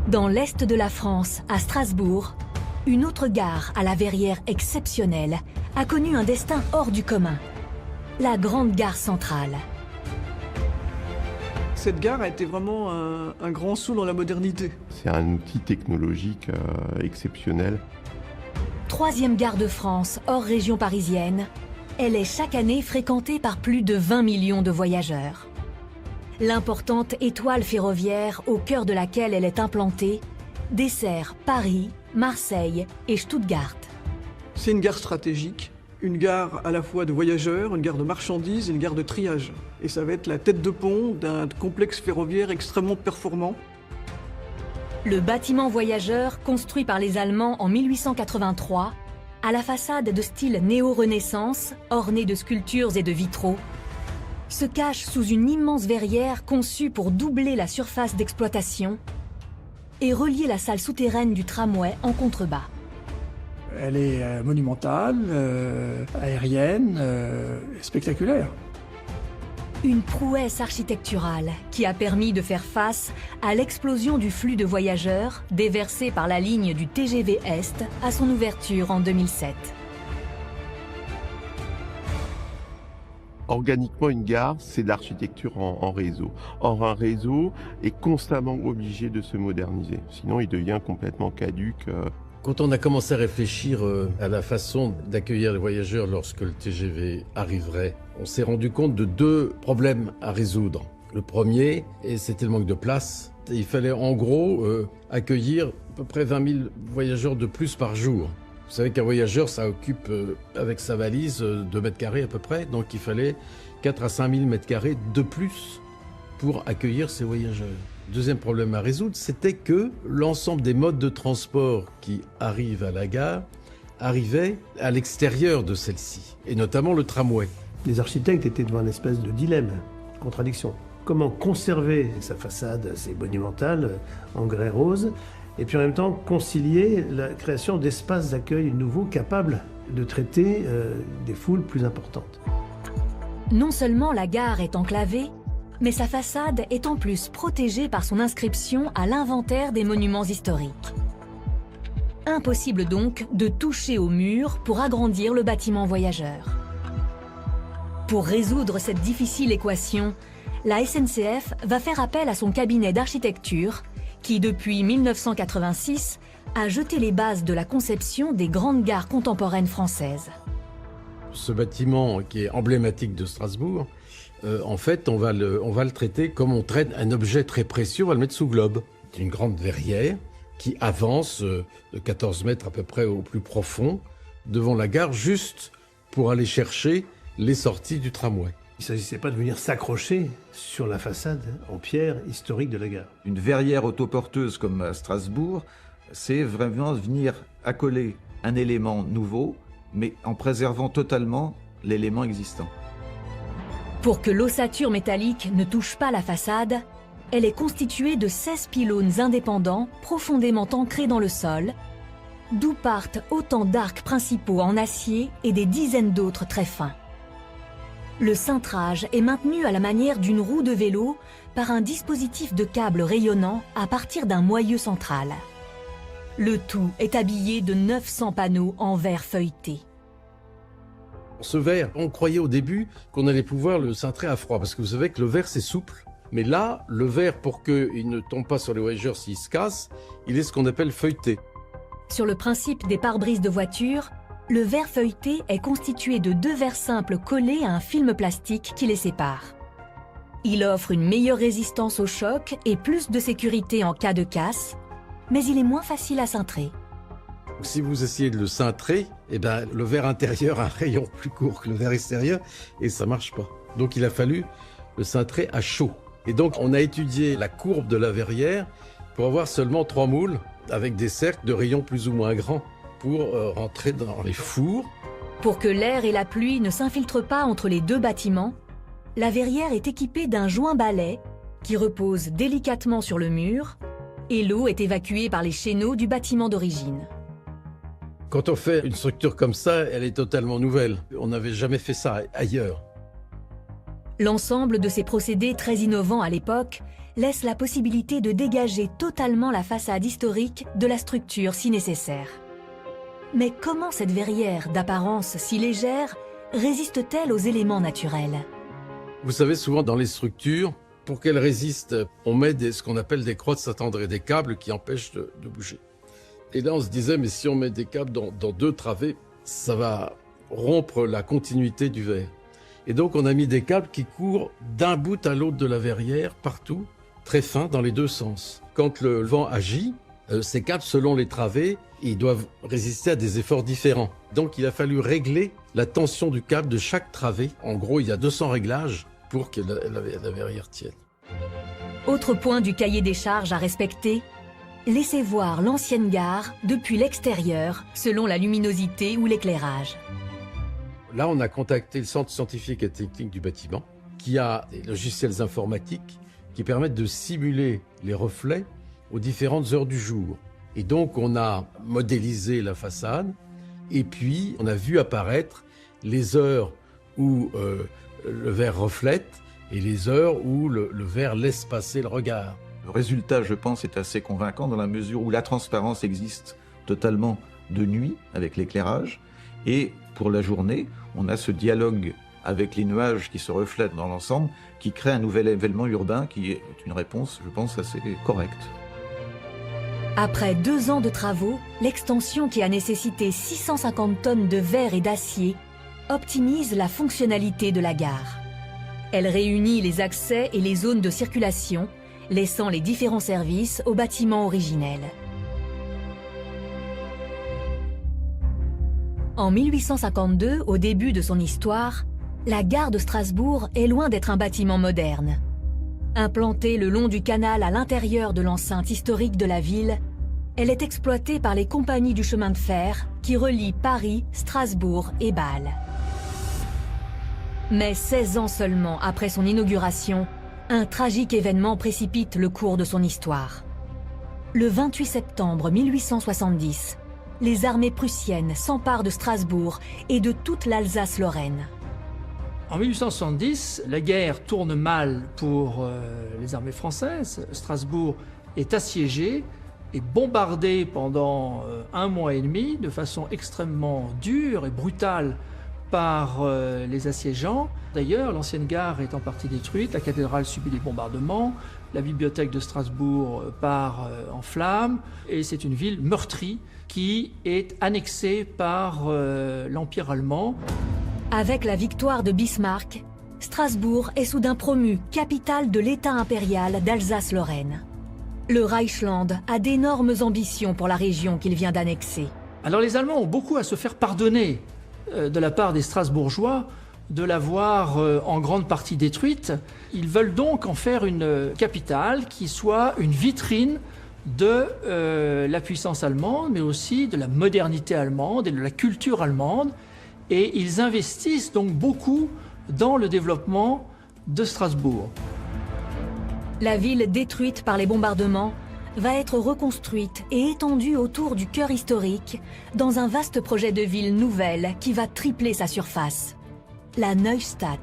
Dans l'est de la France, à Strasbourg, une autre gare à la verrière exceptionnelle a connu un destin hors du commun. La Grande Gare Centrale. Cette gare a été vraiment un grand saut dans la modernité. C'est un outil technologique exceptionnel. Troisième gare de France, hors région parisienne, elle est chaque année fréquentée par plus de 20 millions de voyageurs. L'importante étoile ferroviaire au cœur de laquelle elle est implantée dessert Paris, Marseille et Stuttgart. C'est une gare stratégique, une gare à la fois de voyageurs, une gare de marchandises et une gare de triage. Et ça va être la tête de pont d'un complexe ferroviaire extrêmement performant. Le bâtiment voyageur, construit par les Allemands en 1883, à la façade de style néo-renaissance, ornée de sculptures et de vitraux, se cache sous une immense verrière conçue pour doubler la surface d'exploitation et relier la salle souterraine du tramway en contrebas. Elle est monumentale, aérienne, spectaculaire. Une prouesse architecturale qui a permis de faire face à l'explosion du flux de voyageurs déversé par la ligne du TGV Est à son ouverture en 2007. Organiquement, une gare, c'est de l'architecture en réseau. Or, un réseau est constamment obligé de se moderniser. Sinon, il devient complètement caduque. Quand on a commencé à réfléchir à la façon d'accueillir les voyageurs lorsque le TGV arriverait, on s'est rendu compte de deux problèmes à résoudre. Le premier, et c'était le manque de place. Il fallait en gros accueillir à peu près 20 000 voyageurs de plus par jour. Vous savez qu'un voyageur, ça occupe avec sa valise 2 mètres carrés à peu près, donc il fallait 4 à 5 000 mètres carrés de plus pour accueillir ces voyageurs. Deuxième problème à résoudre, c'était que l'ensemble des modes de transport qui arrivent à la gare arrivaient à l'extérieur de celle-ci, et notamment le tramway. Les architectes étaient devant une espèce de dilemme, contradiction. Comment conserver sa façade assez monumentale en grès rose, et puis en même temps concilier la création d'espaces d'accueil nouveaux capables de traiter des foules plus importantes. Non seulement la gare est enclavée, mais sa façade est en plus protégée par son inscription à l'inventaire des monuments historiques. Impossible donc de toucher au mur pour agrandir le bâtiment voyageur. Pour résoudre cette difficile équation, la SNCF va faire appel à son cabinet d'architecture qui, depuis 1986, a jeté les bases de la conception des grandes gares contemporaines françaises. Ce bâtiment qui est emblématique de Strasbourg, en fait, on va le traiter comme on traite un objet très précieux, on va le mettre sous globe. C'est une grande verrière qui avance de 14 mètres à peu près au plus profond devant la gare, juste pour aller chercher les sorties du tramway. Il ne s'agissait pas de venir s'accrocher sur la façade en pierre historique de la gare. Une verrière autoporteuse comme à Strasbourg, c'est vraiment venir accoler un élément nouveau, mais en préservant totalement l'élément existant. Pour que l'ossature métallique ne touche pas la façade, elle est constituée de 16 pylônes indépendants profondément ancrés dans le sol, d'où partent autant d'arcs principaux en acier et des dizaines d'autres très fins. Le cintrage est maintenu à la manière d'une roue de vélo par un dispositif de câbles rayonnants à partir d'un moyeu central. Le tout est habillé de 900 panneaux en verre feuilleté. Ce verre, on croyait au début qu'on allait pouvoir le cintrer à froid, parce que vous savez que le verre c'est souple. Mais là, le verre, pour qu'il ne tombe pas sur les voyageurs s'il se casse, il est ce qu'on appelle feuilleté. Sur le principe des pare-brises de voiture, le verre feuilleté est constitué de 2 verres simples collés à un film plastique qui les sépare. Il offre une meilleure résistance au choc et plus de sécurité en cas de casse, mais il est moins facile à cintrer. Si vous essayez de le cintrer, le verre intérieur a un rayon plus court que le verre extérieur et ça marche pas. Donc il a fallu le cintrer à chaud. Et donc on a étudié la courbe de la verrière pour avoir seulement 3 moules avec des cercles de rayons plus ou moins grands pour rentrer dans les fours. Pour que l'air et la pluie ne s'infiltrent pas entre les deux bâtiments, la verrière est équipée d'un joint-balai qui repose délicatement sur le mur et l'eau est évacuée par les chéneaux du bâtiment d'origine. Quand on fait une structure comme ça, elle est totalement nouvelle. On n'avait jamais fait ça ailleurs. L'ensemble de ces procédés très innovants à l'époque laisse la possibilité de dégager totalement la façade historique de la structure si nécessaire. Mais comment cette verrière d'apparence si légère résiste-t-elle aux éléments naturels? Vous savez, souvent dans les structures, pour qu'elles résistent, on met ce qu'on appelle des croix de Saint-André, des câbles qui empêchent de bouger. Et là, on se disait, mais si on met des câbles dans 2 travées, ça va rompre la continuité du verre. Et donc, on a mis des câbles qui courent d'un bout à l'autre de la verrière, partout, très fins, dans les 2 sens. Quand le vent agit, ces câbles, selon les travées, ils doivent résister à des efforts différents. Donc, il a fallu régler la tension du câble de chaque travée. En gros, il y a 200 réglages pour que la verrière tienne. Autre point du cahier des charges à respecter, laissez voir l'ancienne gare depuis l'extérieur, selon la luminosité ou l'éclairage. Là, on a contacté le Centre scientifique et technique du bâtiment, qui a des logiciels informatiques qui permettent de simuler les reflets aux différentes heures du jour. Et donc, on a modélisé la façade, et puis on a vu apparaître les heures où le verre reflète et les heures où le verre laisse passer le regard. Le résultat, je pense, est assez convaincant dans la mesure où la transparence existe totalement de nuit avec l'éclairage, et pour la journée, on a ce dialogue avec les nuages qui se reflètent dans l'ensemble, qui crée un nouvel événement urbain qui est une réponse, je pense, assez correcte. Après 2 ans de travaux, l'extension qui a nécessité 650 tonnes de verre et d'acier optimise la fonctionnalité de la gare. Elle réunit les accès et les zones de circulation, laissant les différents services au bâtiment originel. En 1852, au début de son histoire, la gare de Strasbourg est loin d'être un bâtiment moderne. Implantée le long du canal à l'intérieur de l'enceinte historique de la ville, elle est exploitée par les compagnies du chemin de fer qui relient Paris, Strasbourg et Bâle. Mais 16 ans seulement après son inauguration, un tragique événement précipite le cours de son histoire. Le 28 septembre 1870, les armées prussiennes s'emparent de Strasbourg et de toute l'Alsace-Lorraine. En 1870, la guerre tourne mal pour les armées françaises. Strasbourg est assiégée et bombardée pendant 1 mois et demi de façon extrêmement dure et brutale par les assiégeants. D'ailleurs, l'ancienne gare est en partie détruite, la cathédrale subit des bombardements, la bibliothèque de Strasbourg part en flammes, et c'est une ville meurtrie qui est annexée par l'Empire allemand. Avec la victoire de Bismarck, Strasbourg est soudain promue capitale de l'État impérial d'Alsace-Lorraine. Le Reichsland a d'énormes ambitions pour la région qu'il vient d'annexer. Alors les Allemands ont beaucoup à se faire pardonner de la part des Strasbourgeois de l'avoir en grande partie détruite. Ils veulent donc en faire une capitale qui soit une vitrine de la puissance allemande, mais aussi de la modernité allemande et de la culture allemande. Et ils investissent donc beaucoup dans le développement de Strasbourg. La ville détruite par les bombardements va être reconstruite et étendue autour du cœur historique dans un vaste projet de ville nouvelle qui va tripler sa surface, la Neustadt.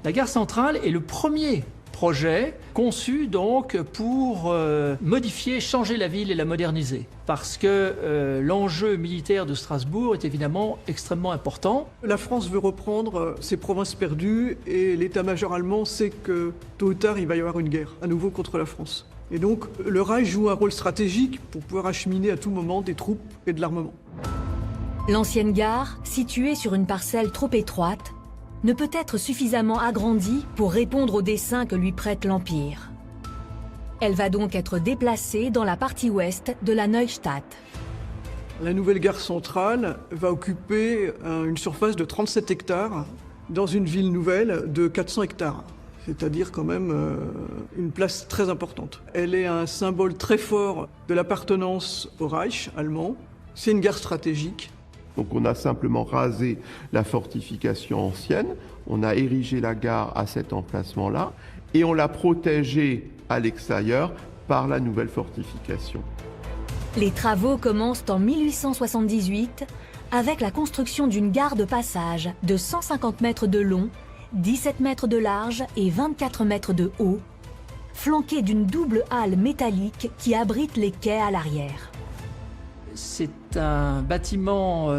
La gare centrale est le premier projet conçu donc pour modifier, changer la ville et la moderniser. Parce que l'enjeu militaire de Strasbourg est évidemment extrêmement important. La France veut reprendre ses provinces perdues et l'état-major allemand sait que tôt ou tard il va y avoir une guerre à nouveau contre la France. Et donc le Reich joue un rôle stratégique pour pouvoir acheminer à tout moment des troupes et de l'armement. L'ancienne gare, située sur une parcelle trop étroite, ne peut être suffisamment agrandie pour répondre aux desseins que lui prête l'Empire. Elle va donc être déplacée dans la partie ouest de la Neustadt. La nouvelle gare centrale va occuper une surface de 37 hectares dans une ville nouvelle de 400 hectares. C'est-à-dire quand même une place très importante. Elle est un symbole très fort de l'appartenance au Reich allemand. C'est une gare stratégique. Donc on a simplement rasé la fortification ancienne, on a érigé la gare à cet emplacement-là et on l'a protégée à l'extérieur par la nouvelle fortification. Les travaux commencent en 1878 avec la construction d'une gare de passage de 150 mètres de long 17 mètres de large et 24 mètres de haut, flanquée d'une double halle métallique qui abrite les quais à l'arrière. C'est un bâtiment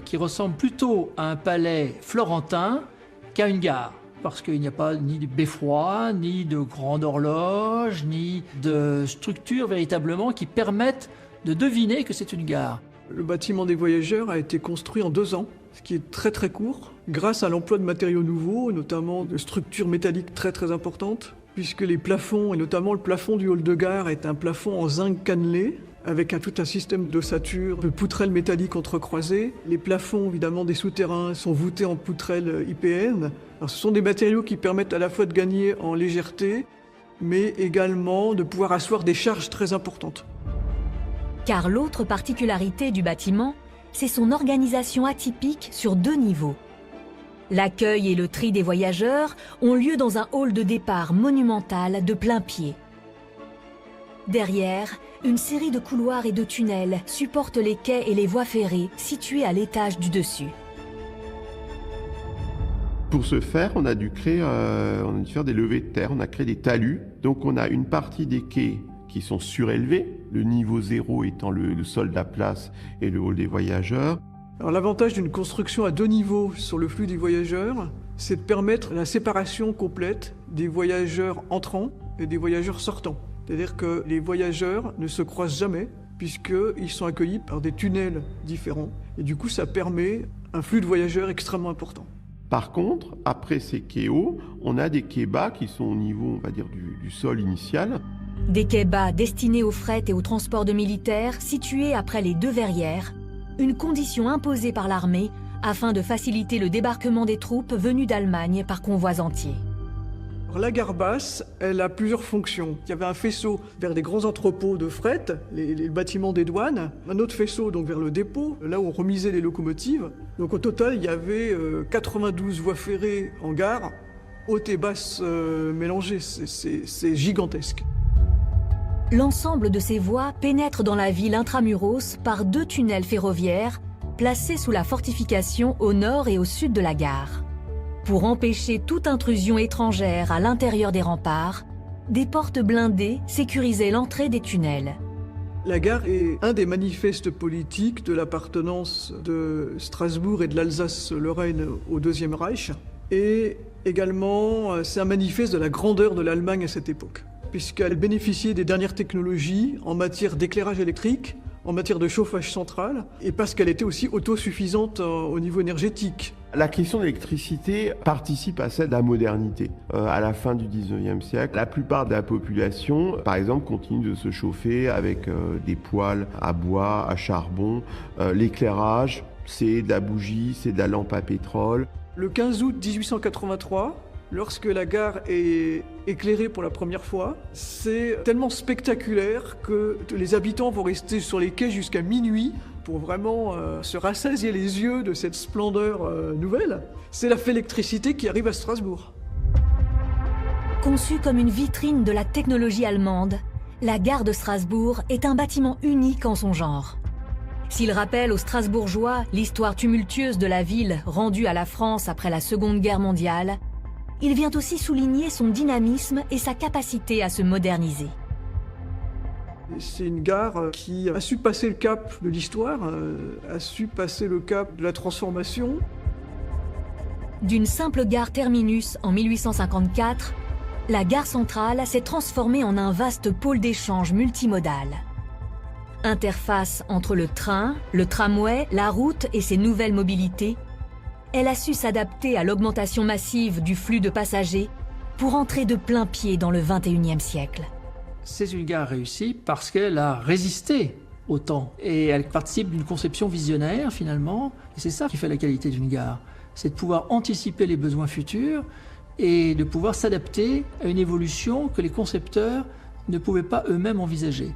qui ressemble plutôt à un palais florentin qu'à une gare. Parce qu'il n'y a pas ni de beffroi, ni de grande horloge, ni de structure véritablement qui permettent de deviner que c'est une gare. Le bâtiment des voyageurs a été construit en 2 ans, ce qui est très très court, grâce à l'emploi de matériaux nouveaux, notamment de structures métalliques très très importantes, puisque les plafonds, et notamment le plafond du hall de gare, est un plafond en zinc cannelé, avec tout un système d'ossature, de poutrelles métalliques entrecroisées. Les plafonds, évidemment, des souterrains sont voûtés en poutrelles IPN. Alors, ce sont des matériaux qui permettent à la fois de gagner en légèreté, mais également de pouvoir asseoir des charges très importantes. Car l'autre particularité du bâtiment, c'est son organisation atypique sur 2 niveaux. L'accueil et le tri des voyageurs ont lieu dans un hall de départ monumental de plein pied. Derrière, une série de couloirs et de tunnels supportent les quais et les voies ferrées situées à l'étage du dessus. Pour ce faire, on a dû faire des levées de terre, on a créé des talus. Donc on a une partie des quais qui sont surélevés, le niveau 0 étant le sol de la place et le hall des voyageurs. Alors, l'avantage d'une construction à 2 niveaux sur le flux des voyageurs, c'est de permettre la séparation complète des voyageurs entrants et des voyageurs sortants. C'est-à-dire que les voyageurs ne se croisent jamais, puisqu'ils sont accueillis par des tunnels différents. Et du coup, ça permet un flux de voyageurs extrêmement important. Par contre, après ces quais hauts, on a des quais bas qui sont au niveau, on va dire, du sol initial. Des quais bas destinés au fret et au transport de militaires situés après les 2 verrières, une condition imposée par l'armée afin de faciliter le débarquement des troupes venues d'Allemagne par convois entiers. Alors, la gare basse, elle a plusieurs fonctions. Il y avait un faisceau vers des grands entrepôts de fret, les bâtiments des douanes, un autre faisceau donc vers le dépôt, là où on remisait les locomotives. Donc au total, il y avait 92 voies ferrées en gare, hautes et basses mélangées. C'est gigantesque. L'ensemble de ces voies pénètre dans la ville intramuros par 2 tunnels ferroviaires placés sous la fortification au nord et au sud de la gare. Pour empêcher toute intrusion étrangère à l'intérieur des remparts, des portes blindées sécurisaient l'entrée des tunnels. La gare est un des manifestes politiques de l'appartenance de Strasbourg et de l'Alsace-Lorraine au Deuxième Reich. Et également, c'est un manifeste de la grandeur de l'Allemagne à cette époque, puisqu'elle bénéficiait des dernières technologies en matière d'éclairage électrique, en matière de chauffage central, et parce qu'elle était aussi autosuffisante au niveau énergétique. La question de l'électricité participe à celle de la modernité. À la fin du 19e siècle, la plupart de la population, par exemple, continue de se chauffer avec des poêles à bois, à charbon. L'éclairage, c'est de la bougie, c'est de la lampe à pétrole. Le 15 août 1883, lorsque la gare est éclairée pour la première fois, c'est tellement spectaculaire que les habitants vont rester sur les quais jusqu'à minuit pour vraiment se rassasier les yeux de cette splendeur nouvelle. C'est la fée électricité qui arrive à Strasbourg. Conçue comme une vitrine de la technologie allemande, la gare de Strasbourg est un bâtiment unique en son genre. S'il rappelle aux Strasbourgeois l'histoire tumultueuse de la ville rendue à la France après la Seconde Guerre mondiale, il vient aussi souligner son dynamisme et sa capacité à se moderniser. C'est une gare qui a su passer le cap de l'histoire, a su passer le cap de la transformation. D'une simple gare terminus en 1854, la gare centrale s'est transformée en un vaste pôle d'échange multimodal. Interface entre le train, le tramway, la route et ses nouvelles mobilités, elle a su s'adapter à l'augmentation massive du flux de passagers pour entrer de plein pied dans le XXIe siècle. C'est une gare réussie parce qu'elle a résisté au temps et elle participe d'une conception visionnaire finalement. Et c'est ça qui fait la qualité d'une gare, c'est de pouvoir anticiper les besoins futurs et de pouvoir s'adapter à une évolution que les concepteurs ne pouvaient pas eux-mêmes envisager.